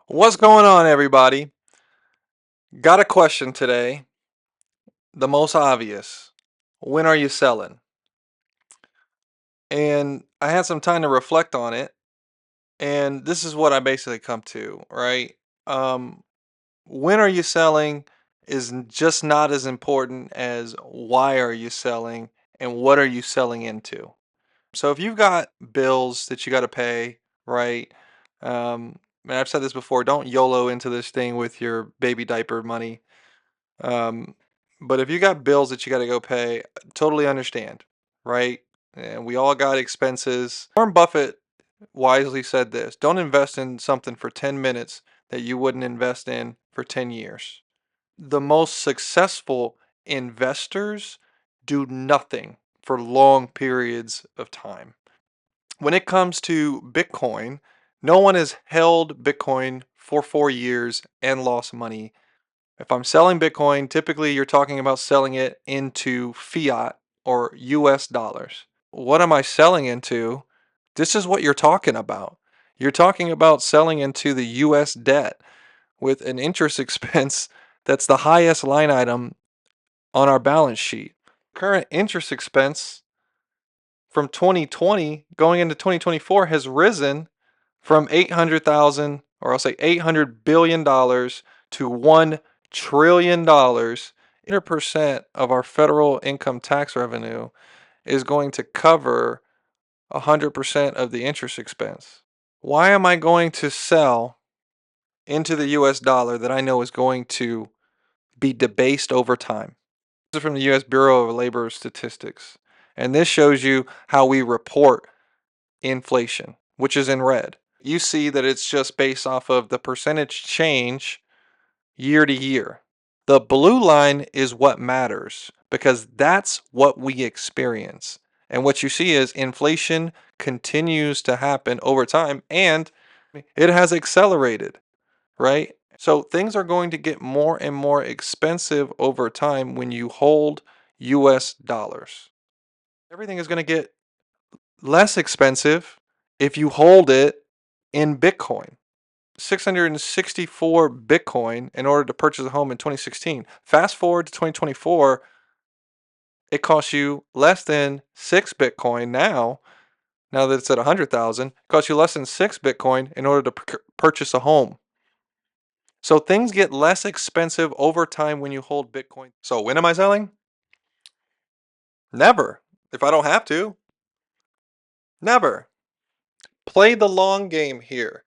What's going on, everybody? Got a question today. The most obvious. When are you selling? And I had some time to reflect on it. And this is what I basically come to, right? Um, when are you selling is just not as important as why are you selling and what are you selling into. So if you've got bills that you got to pay, right? And I've said this before, don't YOLO into this thing with your baby diaper money. Um, but if you got bills that you got to go pay, totally understand, right? And we all got expenses. Warren Buffett wisely said this: don't invest in something for 10 minutes that you wouldn't invest in for 10 years. The most successful investors do nothing for long periods of time. When it comes to Bitcoin, no one has held Bitcoin for 4 years and lost money. If I'm selling Bitcoin, typically you're talking about selling it into fiat or US dollars. What am I selling into? This is what you're talking about. You're talking about selling into the US debt with an interest expense that's the highest line item on our balance sheet. Current interest expense from 2020 going into 2024 has risen from 800,000, or I'll say $800 billion to $1 trillion. 100% of our federal income tax revenue is going to cover 100% of the interest expense. Why am I going to sell into the US dollar that I know is going to be debased over time? This is from the US Bureau of Labor Statistics. And this shows you how we report inflation, which is in red. You see that it's just based off of the percentage change year to year. The blue line is what matters because that's what we experience. And what you see is inflation continues to happen over time and it has accelerated, right? So things are going to get more and more expensive over time when you hold US dollars. Everything is going to get less expensive if you hold it in Bitcoin. 664 Bitcoin in order to purchase a home in 2016. Fast forward to 2024, it costs you less than 6 Bitcoin now. Now that it's at 100,000, it costs you less than 6 Bitcoin in order to purchase a home. So things get less expensive over time when you hold Bitcoin. So when am I selling? Never. If I don't have to, never. Play the long game here.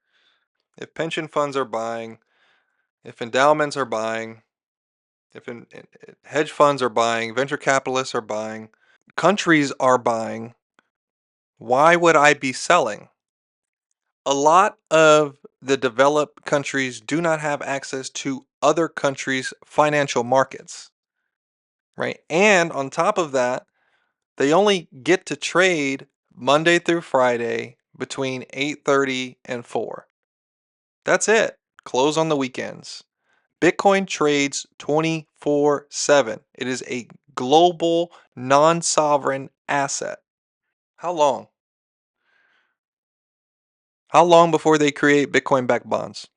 If pension funds are buying, if endowments are buying, if hedge funds are buying, venture capitalists are buying, countries are buying, why would I be selling? A lot of the developed countries do not have access to other countries' financial markets, right? And on top of that, they only get to trade Monday through Friday between 8:30 and 4. That's it. Close on the weekends. Bitcoin trades 24/7. It is a global, non sovereign asset. How long? How long before they create Bitcoin backed bonds?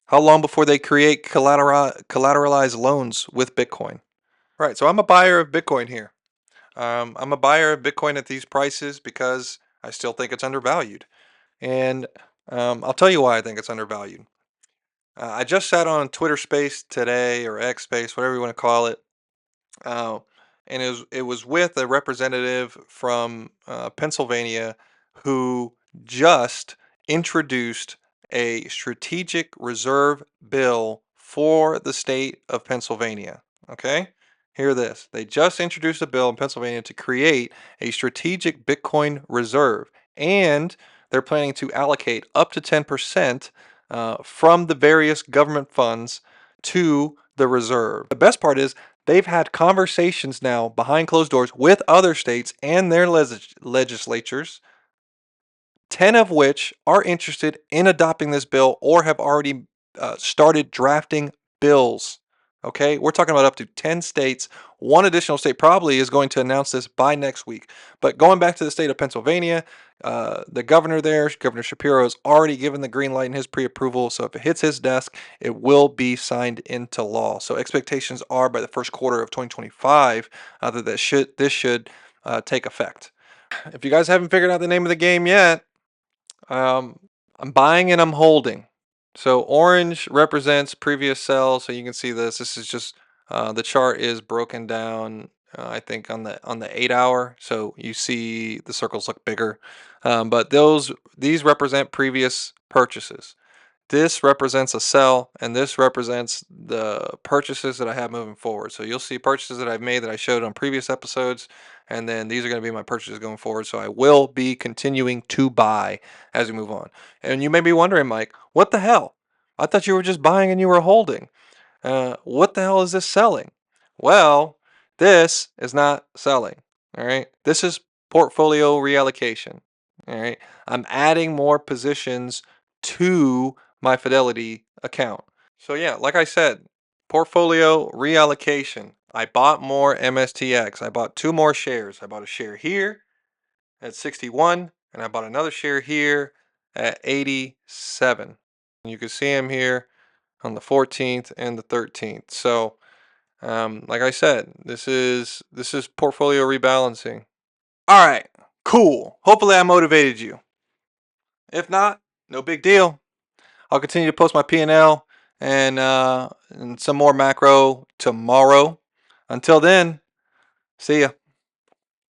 How long before they create collateralized loans with Bitcoin? Right, so I'm a buyer of Bitcoin here. I'm a buyer of Bitcoin at these prices because I still think it's undervalued. And I'll tell you why I think it's undervalued. I just sat on Twitter Space today, or X Space, whatever you want to call it. Uh, and it was with a representative from Pennsylvania who just introduced a strategic reserve bill for the state of Pennsylvania. Okay? Hear this. They just introduced a bill in Pennsylvania to create a strategic Bitcoin reserve, and they're planning to allocate up to 10% from the various government funds to the reserve. The best part is they've had conversations now behind closed doors with other states and their legislatures, 10 of which are interested in adopting this bill or have already started drafting bills Okay, we're talking about up to 10 states. One additional state probably is going to announce this by next week. But going back to the state of Pennsylvania, the governor there, Governor Shapiro, has already given the green light in his pre-approval. So if it hits his desk, it will be signed into law. So expectations are by the first quarter of 2025 that this should take effect. If you guys haven't figured out the name of the game yet, um, I'm buying and I'm holding. So orange represents previous sell. So you can see this. This is just the chart is broken down. I think on the 8 hour. So you see the circles look bigger, but these represent previous purchases. This represents a sell, and this represents the purchases that I have moving forward. So you'll see purchases that I've made that I showed on previous episodes, and then these are going to be my purchases going forward. So I will be continuing to buy as we move on. And you may be wondering, Mike, what the hell? I thought you were just buying and you were holding. What the hell is this selling? Well, this is not selling. All right. This is portfolio reallocation. All right. I'm adding more positions to my Fidelity account. So, yeah, like I said, portfolio reallocation. I bought more MSTX. I bought 2 more shares. I bought a share here at 61, and I bought another share here at 87. You can see them here on the 14th and the 13th. So, like I said, this is portfolio rebalancing. All right, cool. Hopefully, I motivated you. If not, no big deal. I'll continue to post my P&L and some more macro tomorrow. Until then, see ya.